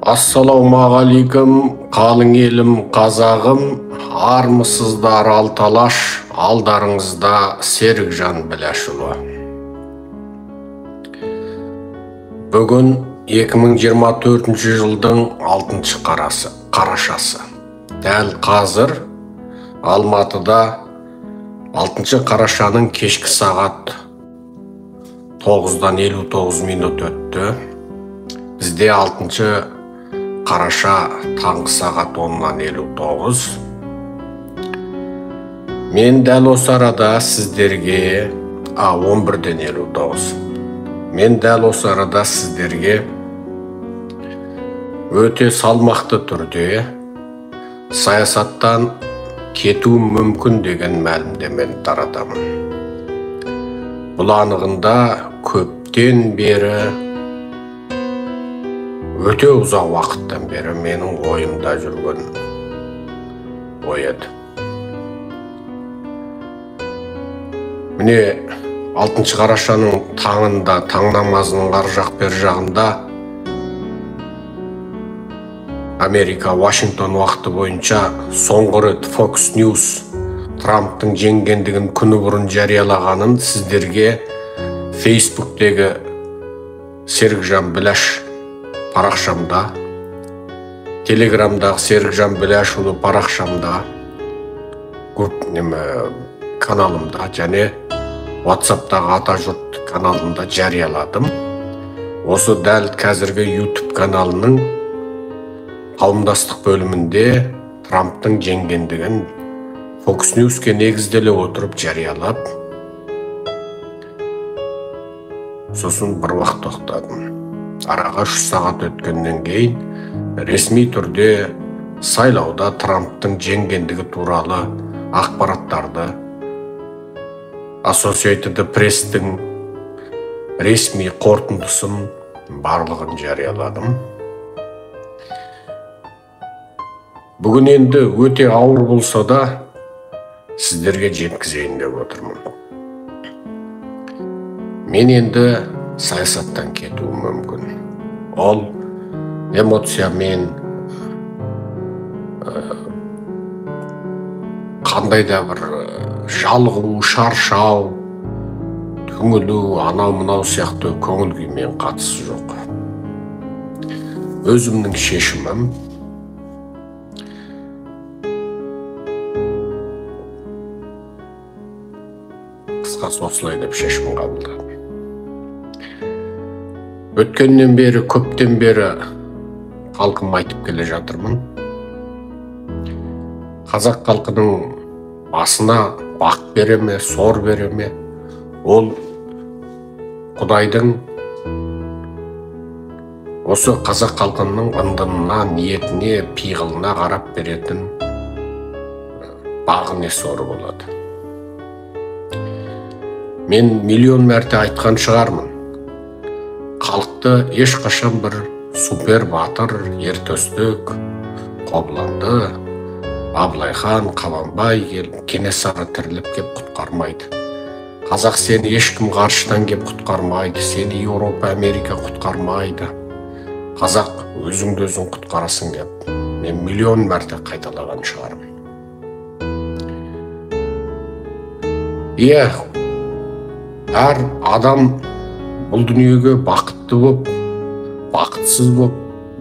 Ассалаумағалейкум, қалың елім, қазағым, армысыздар алталаш, алдарыңызда Серікжан Біләшұлы. Бүгін 2024 жылдың 6 қарашасы. Дәл қазір Алматыда 6 қарашаның кешкі сағат 9-дан 59 минут өтті. Бізде 6 қараша таңғы сағат 10-нан 59. Мен дәл осы арада сіздерге 11-ден 59. Мен дәл осы арада сіздерге өте салмақты түрде саясаттан кету мүмкін деген мәлімдемені таратамын. Бұл анығында көптен бері, өте ұзақ уақыттан бері менің ойымда жүрген ой еді. Міне 6 қарашаның таңында, таң намазының ар жақ бер жағында Америка, Вашингтон уақыты бойынша соңғы рет Fox News Трамптың жеңгендігін күні бұрын жариялағанын сіздерге Facebook'тегі Серікжан Біләш парақшамда, Телеграмдағы Серікжан Біләшұлы парақшамда, каналымда және WhatsApp'тағы Атажұрт каналында жарияладым. Осы дәл қазіргі YouTube каналының қауымдастық бөлімінде Трамптың жеңгендігін Fox News'ке негізделе отырып жариялап, сосын бір уақыт тоқтадым. Араға 3 сағат өткеннен кейін ресми түрде сайлауда Трамптың жеңгендігі туралы ақпараттарды Associated Press'тің ресми қорытындысын барлығын жарияладым. Бүгін енді өте ауыр болса да сіздерге жеткізейін деп отырмын. Мен енді саясаттан кетуім мүмкін. Ол эмоциямен, қандай да бір жалғу, шаршау, түңілу, анау-мынау сияқты көңіл күймен қатысы жоқ. Өзімнің шешімім қысқасы осылай деп шешім қабылдадым. Өткеннен бері, көптен бері халқым айтып келе жатырмын. Қазақ халқының басына бақ бере ме, сор бере ме, ол Құдайдың осы қазақ халқының ындынына, ниетіне, пиғылына қарап беретін бағы не соры болады. Мен миллион мәрте айтқан шығармын. Халықты ешқашан бір супер батыр, ертөстік, Қобыланды, Абылайхан, Қабанбай келіп, Кенесары тіріліп кеп құтқармайды. Қазақ сені ешкім ғарыштан кеп құтқармайды, сені Еуропа, Америка құтқармайды. Қазақ өзіңді өзің құтқарасың деп, мен миллион мәрте қайталаған шығармын. Әр адам бұл дүниеге бақытты боп, бақытсыз боп,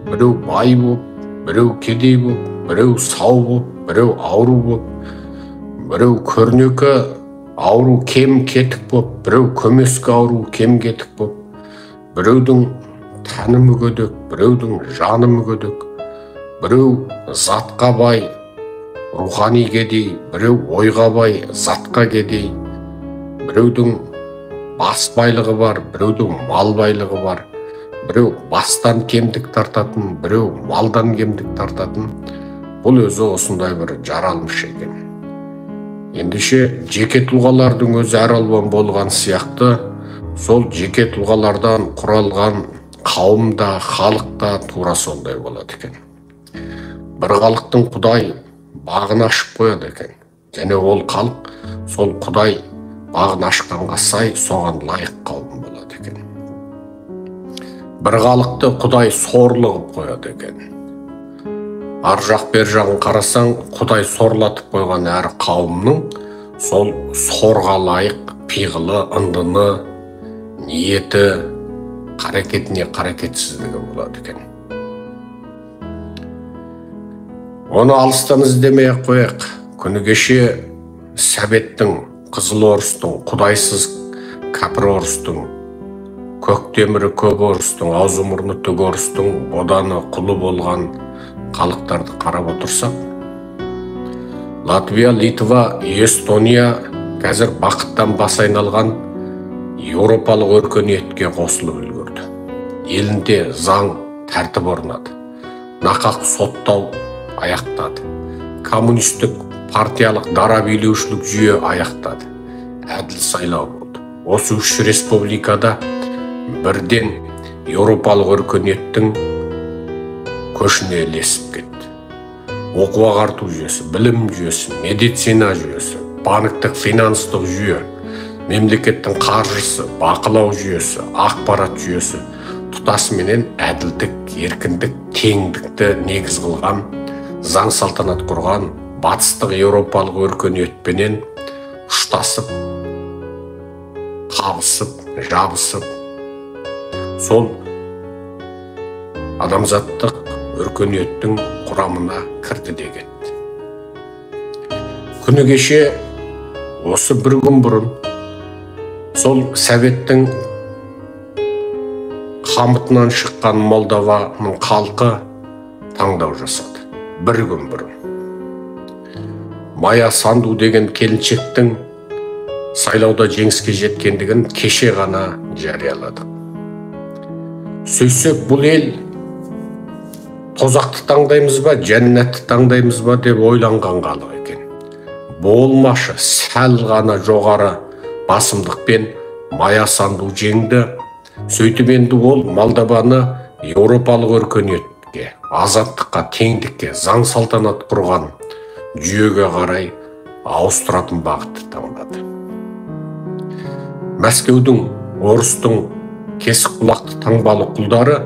біреу бай боп, біреу кедей боп, біреу сау боп, біреу ауру боп, біреу көрнекі ауру кем кетік боп, біреу көмескі ауру кем кетік боп, біреудің тәні мүгедек, біреудің жаны мүгедек, біреу затқа бай, рухани кедей, біреу ойға бай, затқа кедей, біреудің бас байлығы бар, біреудің мал байлығы бар, біреу бастан кемдік тартатын, біреу малдан кемдік тартатын. Бұл өзі осындай бір жаралмыш екен. Ендеше жеке тұлғалардың өзі әр алуан болған сияқты, сол жеке тұлғалардан құралған қауымда, халықта тура сондай болады екен. Бір халықтың Құдай бағын ашып қояды екен. Және ол халық сол Құдай бағын ашқанға сай соған лайық қауым болады екен. бір халықты Құдай сорлы қылып қояды екен. Ар жақ бер жағын қарасаң, Құдай сорлатып қойған әр қауымның сол сорға лайық пиғылы, ындыны, ниеті, қарекетіне қарекетсіздігі болады екен. Оны алыстан іздемей-ақ қояйық. Күні кеше Советтің, Қызыл Орыстың, құдайсыз кәпір Орыстың, көк темірі көп Орыстың, аузы мұрны түк Орыстың боданы құлы болған халықтарды қарап отырсақ, Латвия, Литва, Эстония қазір бақыттан бас айналған еуропалық өркениетке қосылып үлгерді. Елінде заң тәртіп орнады. Нақақ соттау аяқтады. Коммунистік партиялық дара билеушілік жүйе аяқтады. Әділ сайлау болды. Осы үш республикада бірден еуропалық өркениеттің көшіне ілесіп кетті. Оқу ағарту жүйесі, білім жүйесі, медицина жүйесі, банктік финанстық жүйе, мемлекеттің қаржысы, бақылау жүйесі, ақпарат жүйесі тұтасыменен әділдік, еркіндік, теңдікті негіз қылған, заң салтанат құрған батыстық еуропалық өркениетпенен ұштасып, қабысып, жабысып, сол адамзаттық өркениеттің құрамына кірді де кетті. Күні кеше осы бір күн бұрын сол Советтің қамытынан шыққан Молдованың халқы таңдау жасады. Бір күн бұрын. Майя Санду деген келіншектің сайлауда жеңіске жеткендігін кеше ғана жарияладық. Сөйсек, бұл ел тозақты таңдаймыз ба, жәннатты таңдаймыз ба деп ойланған халық екен. Болмашы, сәл ғана жоғары басымдықпен Майя Санду жеңді. Сөйтіп енді ол Молдованы еуропалық өркениетке, азаттыққа, теңдікке, заң салтанат құрған жүйеге қарай ауыстыратын бағытты таңдады. Мәскеудің, Орыстың кесік құлақты таңбалы құлдары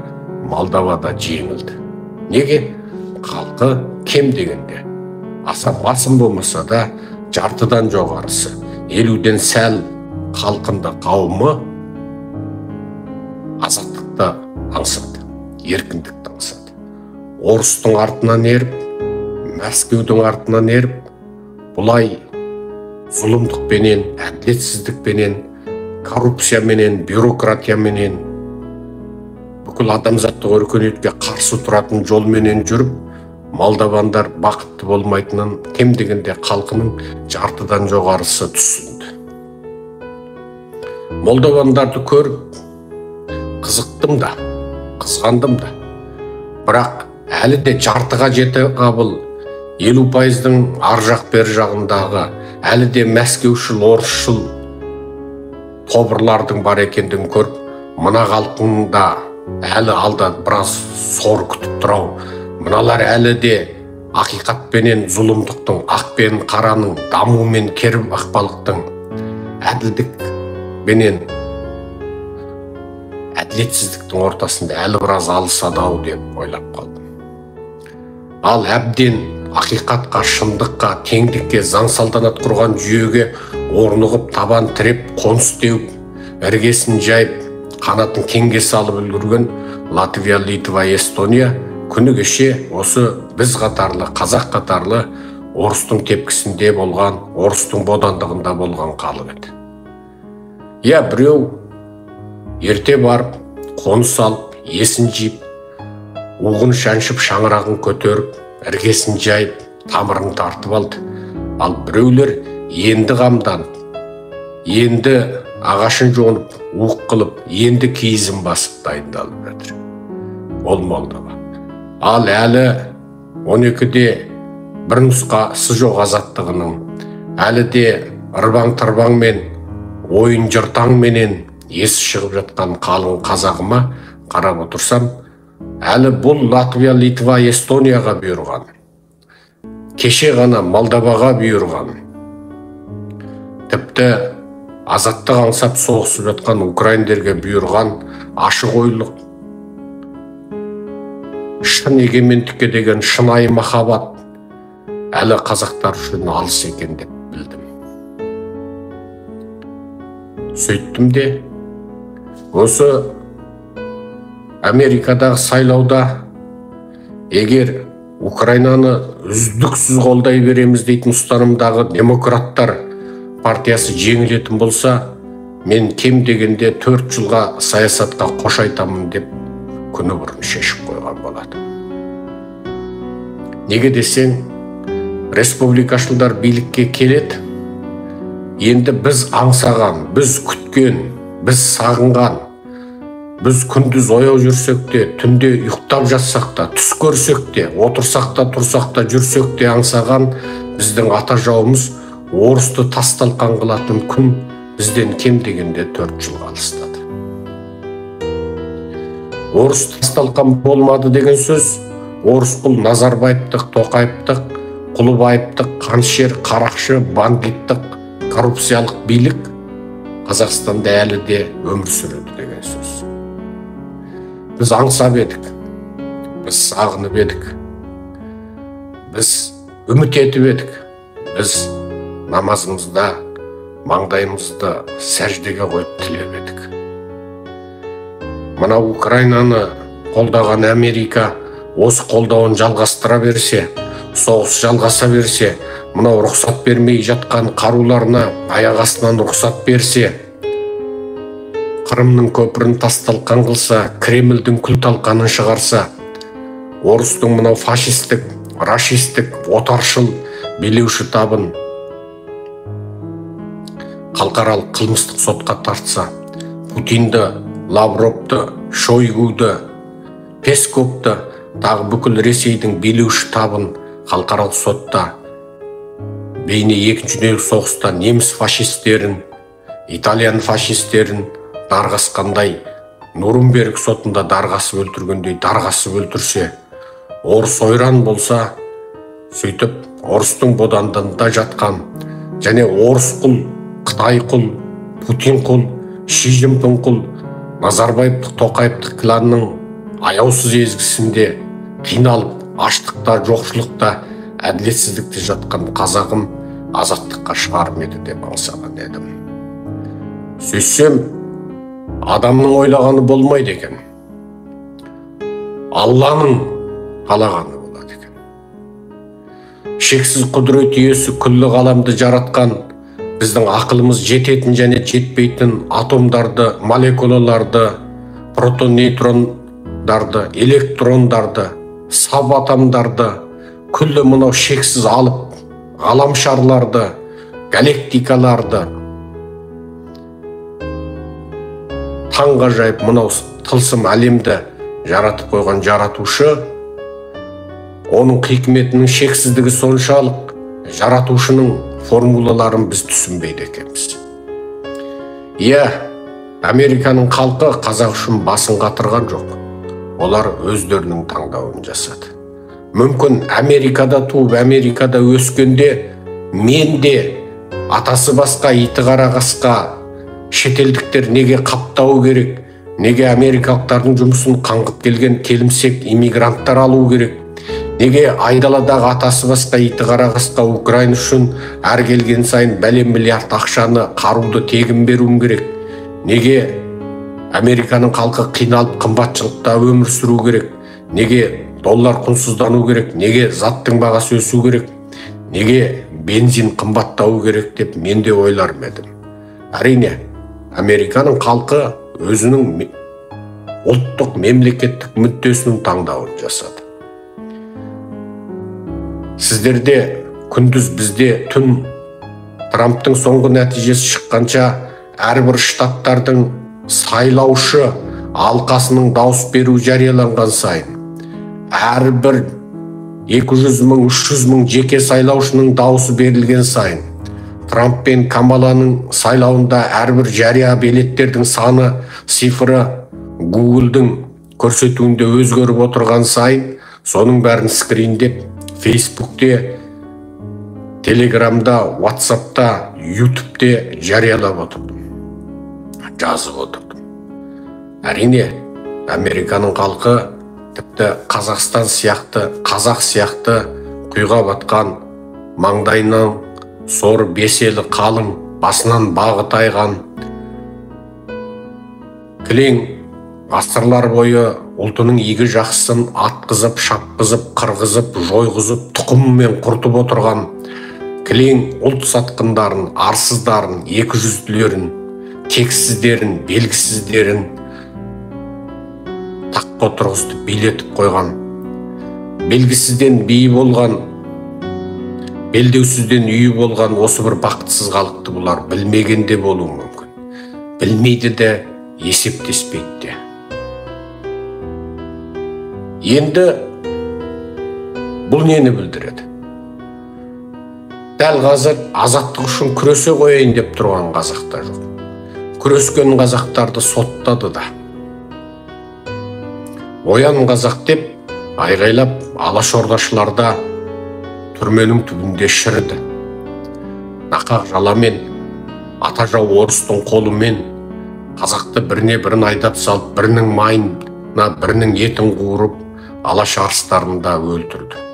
Молдовада жеңілді. Неге? Халқы кем дегенде, аса басым болмаса да жартыдан жоғарысы, 50-ден сәл халқында қауымы азаттықты аңсады, еркіндікті аңсады. Орыстың артынан еріп, Мәскеудің артынан еріп, бұлай зұлымдықпенен, әділетсіздікпенен, коррупцияменен, бюрократияменен, бүкіл адамзаттық өркениетке қарсы тұратын жолменен жүріп, молдовандар бақытты болмайтынын кем дегенде халқының жартыдан жоғарысы түсінді. Молдовандарды көріп қызықтым да, қызғандым да. Бірақ әлі де жартыға жеті қабыл 50%-дің ар жақ бер жағындағы әлі де мәскеушіл, орысшыл тобырлардың бар екендігін көріп, мына халқында әлі алда біраз сор күтіп тұрау, мыналар әлі де ақиқатпенен зұлымдықтың, ақ пен қараның, даму мен кері ықпалықтың, әділдікпенен әділетсіздіктің ортасында әлі біраз алысады-ау деп ойлап қалдым. Ал әбден ақиқатқа, шындыққа, теңдікке, заң салтанат құрған жүйеге орнығып, табан тіреп, қоныс теуіп, іргесін жайып, қанатын кеңге салып үлгерген Латвия, Литва, Эстония күні кеше осы біз қатарлы, қазақ қатарлы орыстың тепкісінде болған, орыстың бодандығында болған халық еді. Я біреу ерте барып, қоныс алып, есін жиып, уғын шаншып, шаңырағын көтеріп, іргесін жайып, тамырын тартып алды. Ал біреулер енді қамданып, енді ағашын жонып, уық қылып, енді киізін басып дайындалып жатыр. Ол Молдова. Ал әлі 12-де бір нұсқасы жоқ азаттығының, әлі де ырбаң-тырбаң мен ойын жыртаң менен есі шығып жатқан қалың қазағыма қарап отырсам, әлі бұл Латвия, Литва, Эстонияға бұйырған, кеше ғана Молдоваға бұйырған, тіпті азаттық аңсап соғысып жатқан украиндерге бұйырған ашық ойлық шын егемендікке деген шынайы махаббат әлі қазақтар үшін алыс екен деп білдім. Сөйттім де, осы Америкадағы сайлауда егер Украинаны үздіксіз қолдай береміз дейтін ұстанымдағы демократтар партиясы жеңілетін болса, мен кем дегенде 4 жылға саясатқа қош айтамын деп күні бұрын шешіп қойған болады. Неге десең, республикашылдар билікке келеді, енді біз аңсаған, біз күткен, біз сағынған, біз күндіз ояу жүрсек те, түнде ұйықтап жатсақ та, түс көрсек те, отырсақ та, тұрсақ та, жүрсек те аңсаған біздің ата жауымыз орысты тас-талқан қылатын күн бізден кем дегенде 4 жылға алыстады. Орыс тас-талқан болмады деген сөз, орыс құл Назарбаевтық, Тоқаевтық, Құлыбаевтық, Қаншер, Қарақшы, бандиттық, коррупциялық билік Қазақстанда әлі де өмір сүреді деген сөз. Біз аңсап едік, біз сағынып едік, біз үміт етіп едік, біз намазымызда маңдайымызды сәждеге қойып тілеп едік. Мына Украинаны қолдаған Америка осы қолдауын жалғастыра берсе, соғыс жалғаса берсе, мынау рұқсат бермей жатқан қаруларына аяқ астынан рұқсат берсе, Қырымның көпірін тас-талқан қылса, Кремльдің күл-талқанын шығарса, орыстың мынау фашистік, рашистік, отаршыл билеуші табын халықаралық қылмыстық сотқа тартса, Путинді, Лавровты, Шойгуды, Песковты, тағы бүкіл Ресейдің билеуші табын халықаралық сотта бейне екінші дүниелік соғыста неміс фашистерін, итальян фашистерін дарғасқандай, Нурнберг сотында дарғасып өлтіргендей дарғасып өлтірсе, орыс ойран болса, сөйтіп орыстың бодандығында жатқан және орыс құл, Қытай құл, Путин құл, Ши Цзиньпин құл, Назарбаевтық, Тоқаевтық кланның аяусыз езгісінде қиналып, аштықта, жоқшылықта, әділетсіздікте жатқан қазағым азаттыққа шығарым еді деп аңсаған едім. Сөйсем, адамның ойлағаны болмайды екен. Алланың қалағаны болады екен. Шексіз құдірет иесі күллі ғаламды жаратқан, біздің ақылымыз жететін және жетпейтін атомдарды, молекулаларды, протон, нейтрондарды, электрондарды, сабатомдарды, күллі мынау шексіз алып, ғаламшарларды, галактикаларды, таңғажайып мынау тылсым әлемді жаратып қойған жаратушы, оның хикметінің шексіздігі соншалық, жаратушының формулаларын біз түсінбейді екенбіз. Иә, Американың халқы қазақ үшін басын қатырған жоқ. Олар өздерінің таңдауын жасады. Мүмкін Америкада туып, Америкада өскенде мен де атасы басқа, иті қара қасқа шетелдіктер неге қаптау керек, неге америкалықтардың жұмысын қаңғып келген келімсек иммигранттар алу керек, неге айдаладағы атасы басқа, иті қара қасқа Украина үшін әр келген сайын бәлен миллиард ақшаны, қаруды тегін беруім керек, неге Американың халқы қиналып қымбатшылықта өмір сүру керек, неге доллар құнсыздану керек, неге заттың бағасы өсу керек, неге бензин қымбаттау керек деп мен де ойлар едім. Әрине, Американың халқы өзінің ұлттық мемлекеттік мүддесінің таңдауын жасады. Сіздерде күндіз, бізде түн. Трамптың соңғы нәтижесі шыққанша әрбір штаттардың сайлаушы алқасының дауыс беру жарияланған сайын, әрбір 200 мың, 300 мың жеке сайлаушының дауысы берілген сайын, Трамп пен Камаланың сайлауында әрбір жария билеттердің саны, цифры Google-дің көрсетуінде өзгеріп отырған сайын, соның бәрін скриндеп, Facebook'те, Telegram'да, WhatsApp'та, YouTube'те жариялап отырдым. Жазып отырдым. Әрине, Американың халқы тіпті Қазақстан сияқты, қазақ сияқты құйға батқан, маңдайынан сор беселі қалың, басынан бағы тайған кілең ғасырлар бойы ұлтының игі жақсысын атқызып, шапқызып, қырғызып, жойғызып, тұқымымен құртып отырған кілең ұлт сатқындарын, арсыздарын, екіжүзділерін, тексіздерін, белгісіздерін таққа отырғызып билетіп қойған, белгісізден бейі болған, белдеусізден үйі болған осы бір бақытсыз халықты бұлар білмеген де болуы мүмкін. Білмейді де, есептеспейді де. Енді бұл нені білдіреді? Дәл қазір азаттық үшін күресе қояйын деп тұрған қазақта жоқ. Күрескен қазақтарды соттады да. Оян қазақ деп айғайлап алашордашыларда түрменің түбінде шіріді. Нақақ жаламен, ата жау орыстың қолымен қазақты біріне бірін айдап салып, бірінің майына, бірінің етін қуырып, алаш арыстарында өлтірді.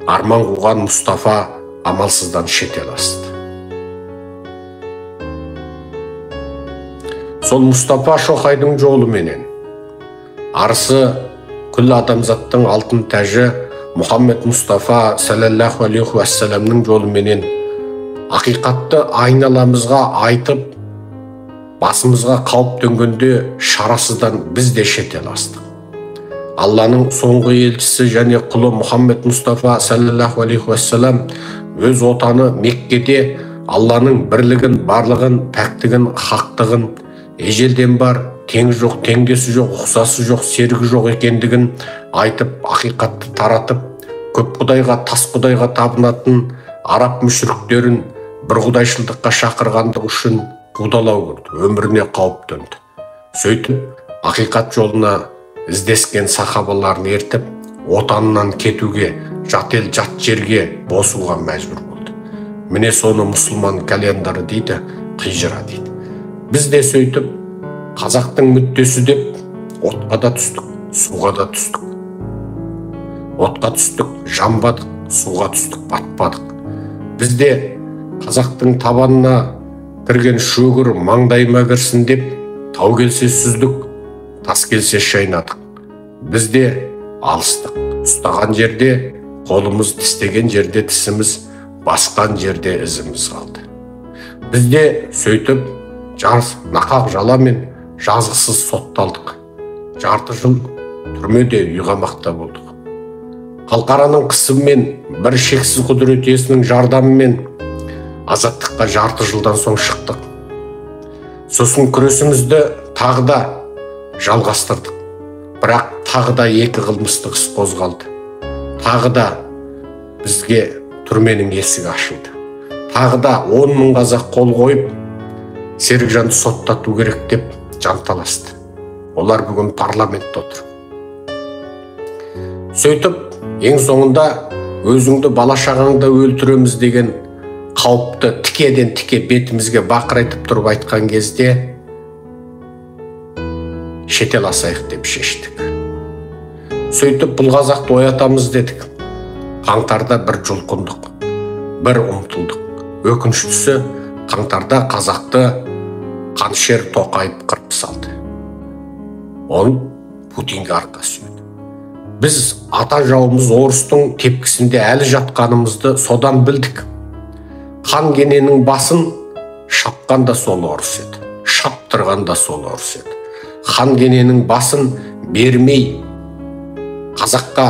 Арман қуған Мұстафа амалсыздан шетел асты. Сол Мұстафа Шоқайдың жолыменен арысы күллі адамзаттың алтын тәжі Мұхаммед Мұстафа саллаллаху алейхи уассаламның жолыменен ақиқатты айналамызға айтып, басымызға қауіп төнгенде шарасыздан біз де шетел астық. Алланың соңғы елшісі және құлы Мұхаммед Мұстафа саллаллаху алейхи уассалам өз отаны Меккеде Алланың бірлігін, барлығын, пәктігін, хақтығын, ежелден бар, тең жоқ, теңдесі жоқ, ұқсасы жоқ, серігі жоқ екендігін айтып, ақиқатты таратып, көп құдайға, тас құдайға табынатын араб мүшриктерін бір құдайшылдыққа шақырғандығы үшін қудалау көрді, өміріне қауіп төнді. Сөйтіп, ақиқат жолына іздескен сахабаларын ертіп, отанынан кетуге, жат ел, жат жерге босуға мәжбүр болды. Міне соны мұсылман календары дейді, қижыра дейді. Біз де сөйтіп, қазақтың мүддесі деп, отқа да түстік, суға да түстік. Отқа түстік, жанбадық, суға түстік, батпадық. Біз де қазақтың табанына кірген шөгір маңдайыма кірсін деп, тау келсе сүздік, тас келсе шайнадық. Біз де алыстық, ұстаған жерде қолымыз, тістеген жерде тісіміз, басқан жерде ізіміз қалды. Біз де сөйтіп, нақақ жаламен жазықсыз сотталдық. Жарты жыл түрмеде үйғамақта болдық. Қалқараның қысыммен, бір шексіз құдірет иесінің жардамымен азаттыққа жарты жылдан соң шықтық. Сосын күресімізді тағы да жалғастырдық. Бірақ тағы да екі қылмыстық іс қозғалды. Тағы да бізге түрменің есігі ашылды. Тағы да 10 мың қазақ қол қойып, Серікжанды соттату керек деп жанталасты. Олар бүгін парламентте отыр. Сөйтіп, ең соңында өзіңді бала-шағаңды өлтіреміз деген қауіпті тікеден тіке бетімізге бақырайтып тұрып айтқан кезде шетел асайық деп шештік. Сөйтіп, бұл қазақты оятамыз дедік. Қаңтарда бір жұлқындық, бір ұмтылдық. Өкініштісі, қаңтарда қазақты Қаншер Тоқаев қырып салды. Ол Путинге арқа сүйеді. Біз ата жауымыз орыстың тепкісінде әлі жатқанымызды содан білдік. Хан кененің басын шапқан да сол орыс еді. Шаптырған да сол орыс еді. Хан кененің басын бермей, қазаққа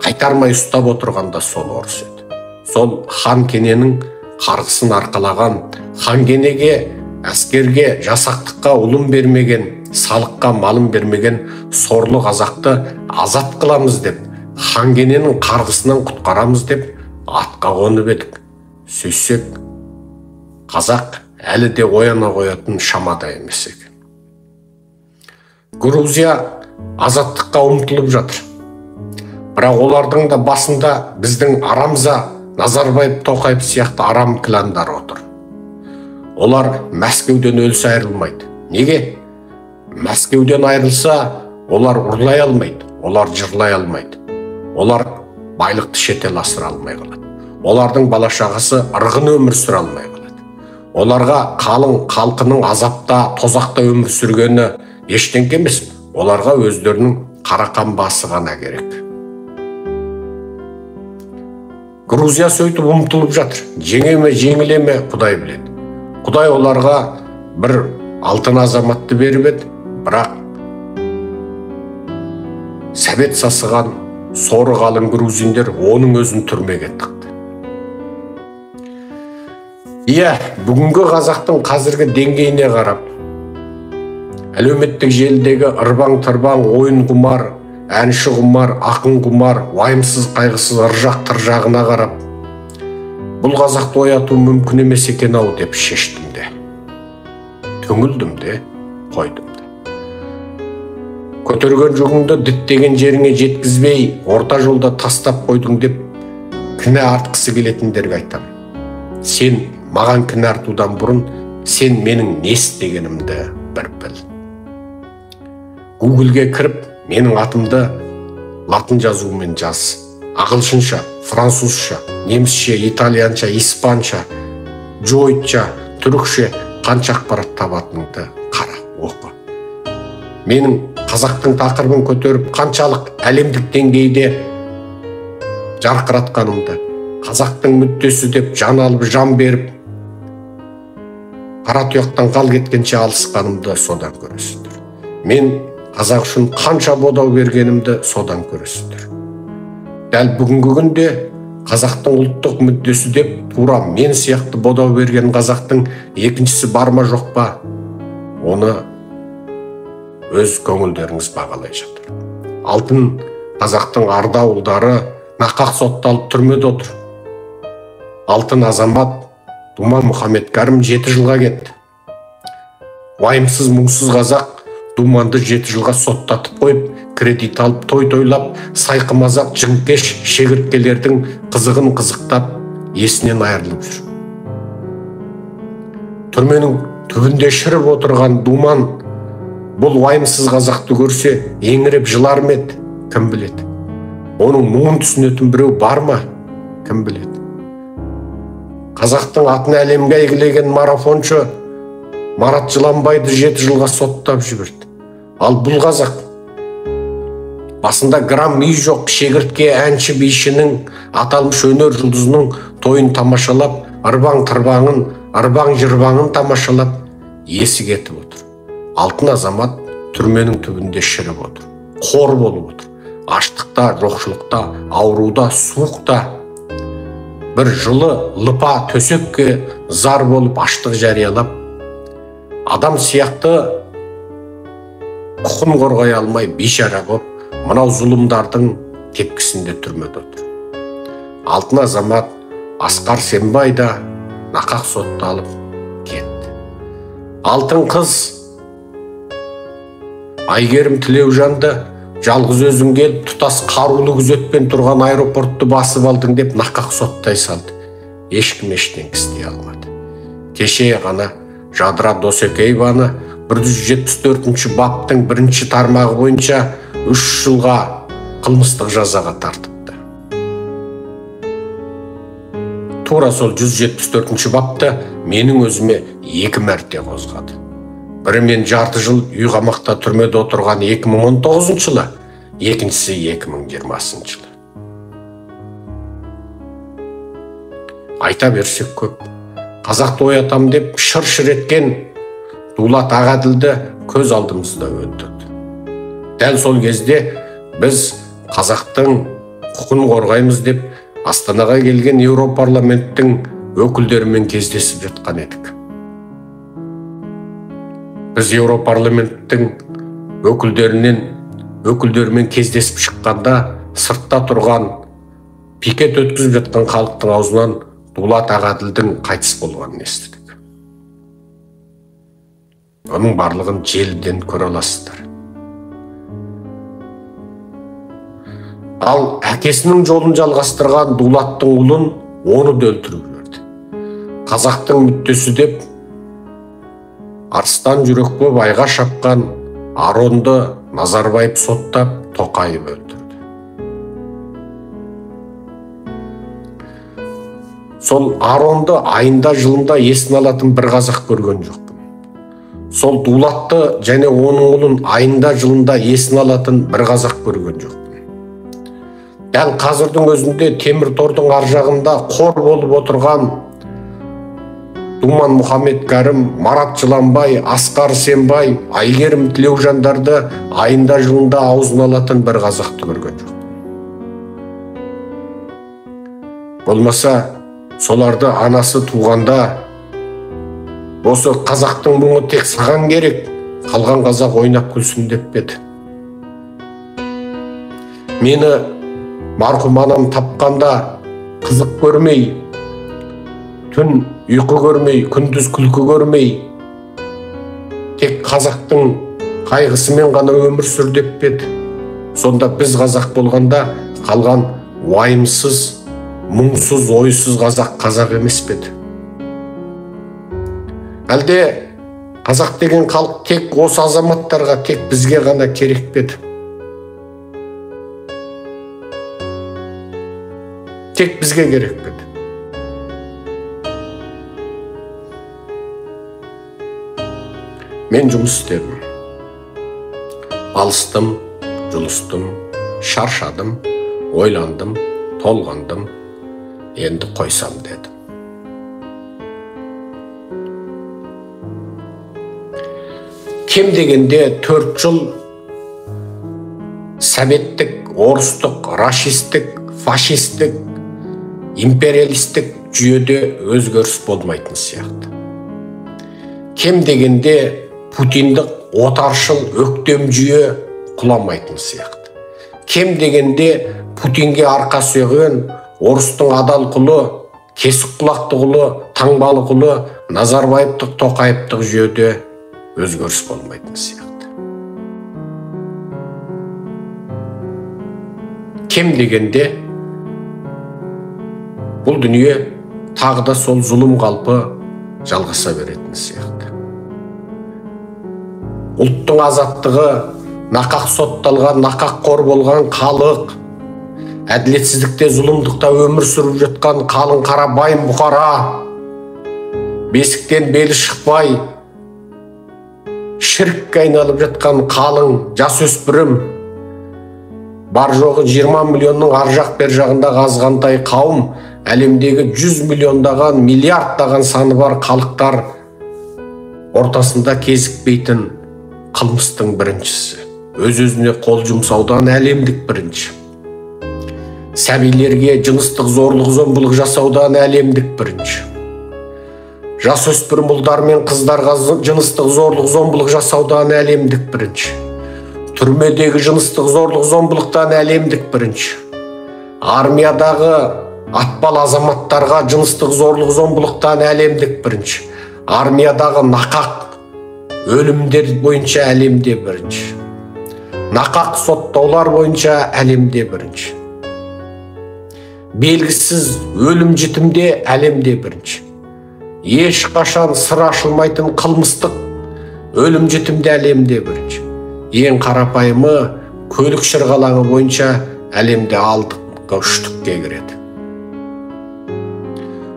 қайтармай ұстап отырған да сол орыс еді. Сол хан кененің қарғысын арқалаған, хан кенеге, әскерге, жасақтыққа ұлын бермеген, салыққа малын бермеген сорлы қазақты азат қыламыз деп, хан кененің қарғысынан құтқарамыз деп атқа қонып едік. Сөйсек, қазақ әлі де ояна қоятын шамада емес екен. Грузия азаттыққа ұмтылып жатыр. Бірақ олардың да басында біздің арамза Назарбаев, Тоқаев сияқты арам кландар отыр. Олар Мәскеуден өлсе айырылмайды. Неге? Мәскеуден айырылса, Олар ұрлай алмайды, олар жырлай алмайды. Олар байлықты шетел асыра алмай қалады. Олардың бала-шағасы ырғын өмір сүре алмай қалады. Оларға қалың халқының азапта, тозақта өмір сүргені ештеңке емес. Оларға өздерінің қарақан басы ғана керек. Грузия сөйтіп ұмтылып жатыр. Жеңе ме, жеңіле ме, Құдай біледі. Құдай оларға бір алтын азаматты беріп еді, бірақ сәбет сасыған соры қалың грузиндер оның өзін түрмеге тықты. Иә, бүгінгі қазақтың қазіргі деңгейіне қарап, әлеуметтік желідегі ырбаң-тырбаң, ойын құмар, әнші құмар, ақын құмар, уайымсыз қайғысыз ыржақ-тыржағына қарап, бұл қазақты ояту мүмкін емес екен-ау деп шештім де. Түңілдім де, қойдым да. Көтерген жүгіңді діттеген жеріңе жеткізбей, орта жолда тастап қойдың деп кінә артқысы келетіндерге айтам. Сен маған кінә артудан бұрын, сен менің не істегенімді бір біл. Гуглге кіріп, менің атымды латын жазуымен жаз. Ағылшынша, французша, немісше, итальянша, испанша, жойтша, түрікше қанша ақпарат табатыныңды қара, оқы. Менің қазақтың тақырыбын көтеріп, қаншалық әлемдік деңгейде жарқыратқанымды, қазақтың мүддесі деп жан алып, жан беріп, қара тұяқтан қал кеткенше алысқанымды содан көресіңдер. Мен қазақ үшін қанша бодау бергенімді содан көресіңдер. Дәл бүгінгі күнде қазақтың ұлттық мүддесі деп тура мен сияқты бодау берген қазақтың екіншісі бар ма жоқ па, оны өз көңілдеріңіз бағалай жатыр. Алтын қазақтың арда ұлдары нақақ сотталып түрмеде отыр. Алтын азамат Думан Мұхаммедкәрім 7 жылға кетті. Уайымсыз мұңсыз қазақ Думанды 7 жылға соттатып қойып, кредит алып, той-тойлап, сайқымазақ жіңкеш шегірткелердің қызығын қызықтап, есінен айырылып жүр. Түрменің түбінде шіріп отырған Думан бұл уайымсыз қазақты көрсе, еңіреп жылар ма еді? Кім біледі? Оның мұңын түсінетін біреу бар ма? Кім біледі? Қазақтың атын әлемге әйгілеген марафоншы Марат Жыланбайды 7 жылға соттап жіберді. Ал бұл қазақ басында грамм үй жоқ шегіртке әнші бишінің аталмыш өнер жұлдызының тойын тамашалап, ырбаң-тырбаңын, ырбаң-жырбаңын тамашалап, есі кетіп отыр. Алтын азамат түрменің түбінде шіріп отыр. Қор болып отыр. Аштықта, жоқшылықта, ауруда, суықта. Бір жылы лыпа төсекке зар болып аштық жариялап, адам сияқты құқын қорғай алмай бейшара боп, мынау зұлымдардың тепкісінде түрмеде отыр. Алтын азамат Асқар Сембай да нақақ сотталып кетті. Алтын қыз Айгерім Тілеужанды жалғыз өзің келіп, тұтас қарулы күзетпен тұрған аэропортты басып алдың деп нақақ соттай салды. Ешкім ештеңе істей алмады. Кеше ғана Жадыра Досекееваны 174 баптың 1 тармағы бойынша 3 жылға қылмыстық жазаға тартыпты. Тура сол 174 бапты менің өзіме 2 мәрте қозғады. Бірі мен жарты жыл үй қамақта түрмеде отырған 2019 жылы, екіншісі 2020 жылы. Айта берсек көп. Қазақты оятам деп шыр-шыр еткен Дулат Ағаділді көз алдымызда өлтірді. Дәл сол кезде біз қазақтың құқын қорғаймыз деп Астанаға келген Еуропарламенттің өкілдерімен кездесіп жатқан едік. Біз Еуропарламенттің өкілдерімен кездесіп шыққанда сыртта тұрған пикет өткізіп жатқан халықтың аузынан Дулат Ағаділдің қайтыс болғанын естідік. Оның барлығын желіден көре аласыздар. Ал әкесінің жолын жалғастырған Дулаттың ұлын оны да өлтіріп жіберді. Қазақтың мүддесі деп арыстан жүрек боп айға шапқан Аронды Назарбаев соттап, Тоқаев өлтірді. Сол Аронды айында жылында есін алатын бір қазақ көрген жоқпын. Сол Дулатты және оның ұлын айында жылында есін алатын бір қазақ көрген жоқпын. Дәл қазірдің өзінде темір тордың ар жағында қор болып отырған Думан Мұхаммед Кәрім, Марат Жыланбай, Асқар Сенбай, Айгерім Тілеужандарды айында жылында аузын алатын бір қазақты көрген жоқ. Болмаса, соларды анасы туғанда, осы қазақтың мұңы тек саған керек, қалған қазақ ойнап күлсін деп беді. Мені марқұм анам тапқанда қызық көрмей, түн ұйқы көрмей, күндіз күлкі көрмей, тек қазақтың қайғысымен ғана өмір сүр деп беді. Сонда біз қазақ болғанда қалған уайымсыз, мұңсыз, ойсыз қазақ емес педі. Әлде қазақ деген халық тек осы азаматтарға, тек бізге ғана керек педі. Тек бізге керек педі. Мен жұмыс істедім. Алыстым, жұлыстым, шаршадым, ойландым, толғандым, енді қойсам дедім. Кем дегенде 4 жыл советтік, орыстық, рашистік, фашистік, империалистік жүйеде өзгеріс болмайтын сияқты. Кем дегенде Путиндік отаршыл өктем жүйе құламайтын сияқты. Кем дегенде Путинге арқа сүйеген орыстың адал құлы, кесік құлақты құлы, таңбалы құлы, Назарбаевтық, Тоқаевтық жүйеде өзгеріс болмайтын сияқты. Кем дегенде бұл дүние тағы да сол зұлым қалпы жалғаса беретін сияқты. Ұлттың азаттығы, нақақ сотталған, нақақ қор болған халық, әділетсіздікте, зұлымдықта өмір сүріп жатқан қалың қара байым бұқара, бесіктен белі шықпай, шіркке айналып жатқан қалың жасөспірім, бар жоғы 20 миллионның ар жақ бер жағындағы азғантай қауым, әлемдегі 100 миллиондаған, миллиардтаған саны бар халықтар ортасында кезікпейтін қылмыстың біріншісі. Өз-өзіне қол жұмсаудан әлемдік бірінші. Сәбилерге жыныстық зорлық зомбылық жасаудан әлемдік бірінші. Жасөспірім ұлдар мен қыздарға жыныстық зорлық зомбылық жасаудан әлемдік бірінші. Түрмедегі жыныстық зорлық зомбылықтан әлемдік бірінші. Армиядағы атпал азаматтарға жыныстық зорлық зомбылықтан әлемдік бірінші. Армиядағы нақақ өлімдер бойынша әлемде бірінші. Нақақ соттаулар бойынша әлемде бірінші. Белгісіз өлім жітімде әлемде бірінші. Ешқашан сыр ашылмайтын қылмыстық өлім жітімде әлемде бірінші. Ең қарапайымы көлік шырғалаңы бойынша әлемде алдыңғы үштікке кіреді.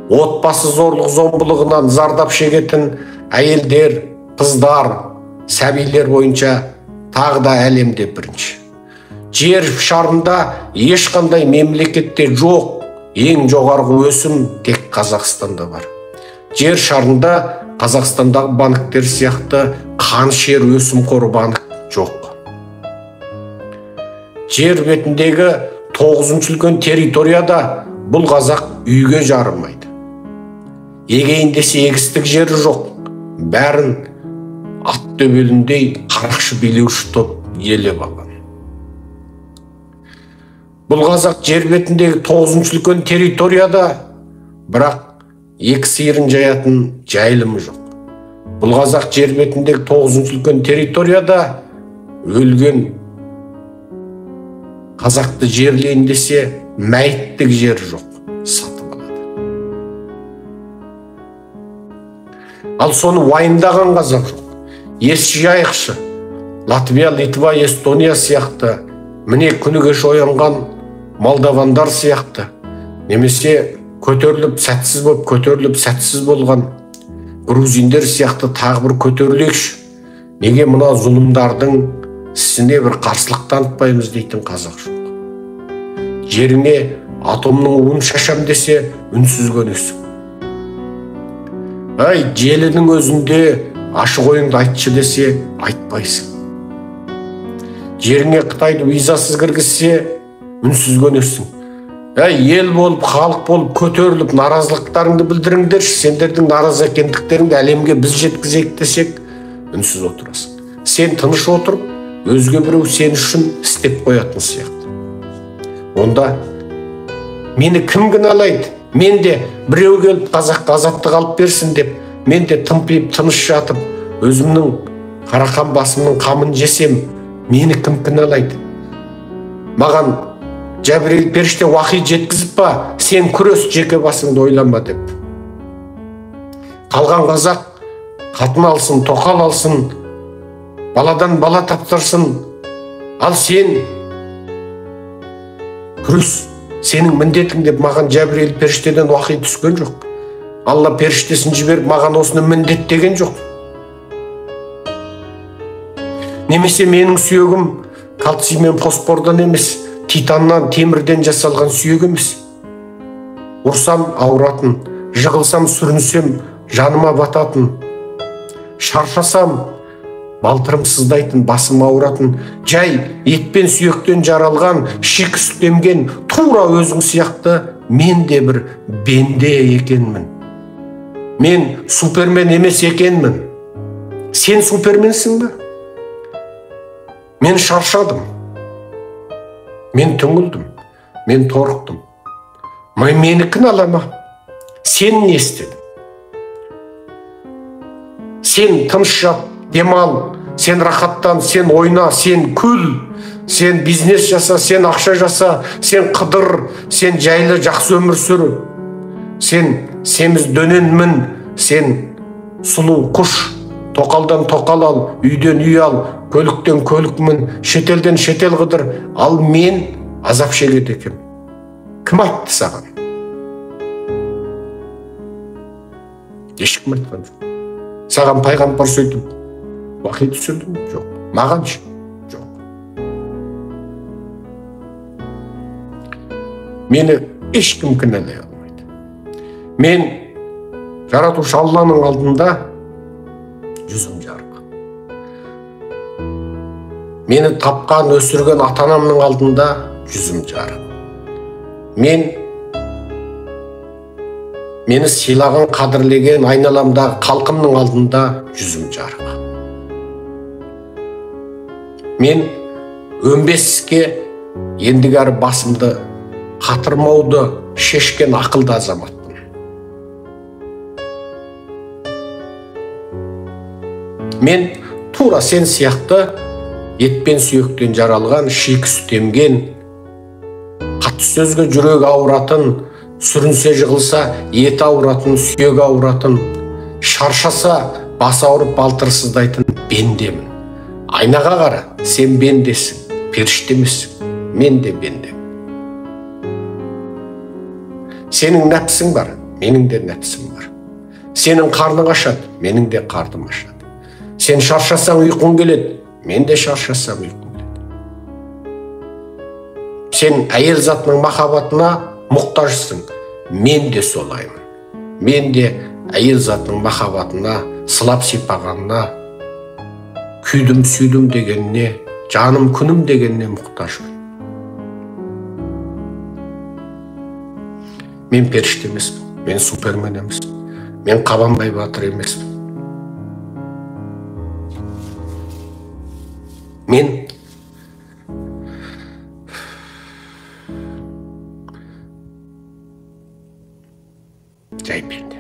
Отбасы зорлық зомбылығынан зардап шегетін әйелдер, қыздар, сәбилер бойынша тағы да әлемде бірінші. Жер шарында ешқандай мемлекетте жоқ, ең жоғарғы өсім тек Қазақстанда бар. Жер шарында Қазақстандағы банктер сияқты қаншер өсім қоры банк жоқ. Жер бетіндегі 9-шы үлкен территорияда бұл қазақ үйге жарымайды. Егейін десе егістік жері жоқ, бәрін ат төбеліндей қарақшы билеуші топ елеп алған. Бұл қазақ жер бетіндегі 9-шы үлкен территорияда, бірақ екі сиырын жаятын жайылымы жоқ. Бұл қазақ жер бетіндегі 9-шы үлкен территорияда өлген қазақты жерлейін десе мәйіттік жер жоқ, сатып алады. Ал соны уайымдаған қазақ жоқ. Ес жайықшы, Латвия, Литва, Эстония сияқты, міне күні кеше оянған молдавандар сияқты, немесе көтеріліп сәтсіз болған грузиндер сияқты тағы бір көтерілейікші. Неге мына зұлымдардың ісіне бір қарсылық танытпаймыз дейтін қазақ жоқ. Жеріне атомның уын шашам десе, үнсіз көнесің. Ай, желінің өзінде ашық ойыңды айтшы десе, айтпайсың. Жеріңе Қытайды визасыз кіргізсе, үнсіз көнесің. Ай, ел болып, халық болып, көтеріліп, наразылықтарыңды білдіріңдерші, сендердің наразы екендіктеріңді әлемге біз жеткізейік десек, үнсіз отырасың. Сен тыныш отырып, өзге біреу сен үшін істеп қоятын сияқты. Онда мені кім кінәлайды? Мен де біреу келіп қазаққа азаттық алып берсін деп, мен де тымпиып тыныш жатып, өзімнің қарақан басымның қамын жесем, мені кім кінәлайды? Маған Жәбірейіл періште уақит жеткізіп па, сен күрес, жеке басыңды ойлама деп. Қалған қазақ қатын алсын, тоқал алсын, баладан бала таптырсын, ал сен күрес, сенің міндетің деп маған Жәбірейіл періштеден уақит түскен жоқ. Алла періштесін жіберіп маған осыны міндет деген жоқ. Немесе менің сүйегім кальций мен фосфордан емес, титаннан, темірден жасалған сүйек емес. Ұрсам ауыратын, жығылсам сүрінсем жаныма бататын, шаршасам балтырым сыздайтын, басым ауыратын, жай етпен сүйектен жаралған, шикі сүттемген тура өзің сияқты мен де бір бенде екенмін. Мен супермен емес екенмін. Сен суперменсің бе? Мен шаршадым. Мен түңілдім. Мен торықтым. Мені кінәлама. Сен не істедің? Сен тыныш жат, демал, сен рахаттан, сен ойна, сен күл, сен бизнес жаса, сен ақша жаса, сен қыдыр, сен жайлы жақсы өмір сүр. Сен семіз дөненмін, сен сұлу құш, тоқалдан тоқал ал, үйден үй ал, көліктен көлікмін, шетелден шетел қыдыр, ал мен азап шегеді екем. Кім айтты саған? Ешкім айтқан жоқ. Саған пайғамбар сөйтіп уақит түсірді ме? Жоқ. Маған ше? Жоқ. Мені ешкім кінәлай алмайды. Мен жаратушы Алланың алдында жүзім жарық. Мені тапқан, өсірген ата-анамның алдында жүзім жарық. Мені сыйлаған, қадірлеген айналамдағы халқымның алдында жүзім жарық. Мен 15-ке ендігәрі басымды қатырмауды шешкен ақылды азаматпын. Мен тура сен сияқты етпен сүйектен жаралған, шикі сүтемген, қатты сөзге жүрегі ауыратын, сүрінсе жығылса еті ауыратын, сүйегі ауыратын, шаршаса бас ауырып балтырсыздайтын бендемін. Айнаға қара, сен бендесің, періште емессің, мен де бенде. Сенің нәпсің бар, менің де нәпсім бар. Сенің қарның ашады, менің де қарным ашады. Сен шаршасаң ұйқың келеді, мен де шаршасам ұйқым келеді. Сен әйел затының махаббатына мұқтажсың, мен де солаймын. Мен де әйел затының махаббатына, сылап сипағанына, күйдім сүйдім дегеніне, жаным күнім дегеніне мұқтажмын. Мен періште емеспін, мен супермен емеспін, мен Қабанбай Батыр емеспін. Мен жай пенде.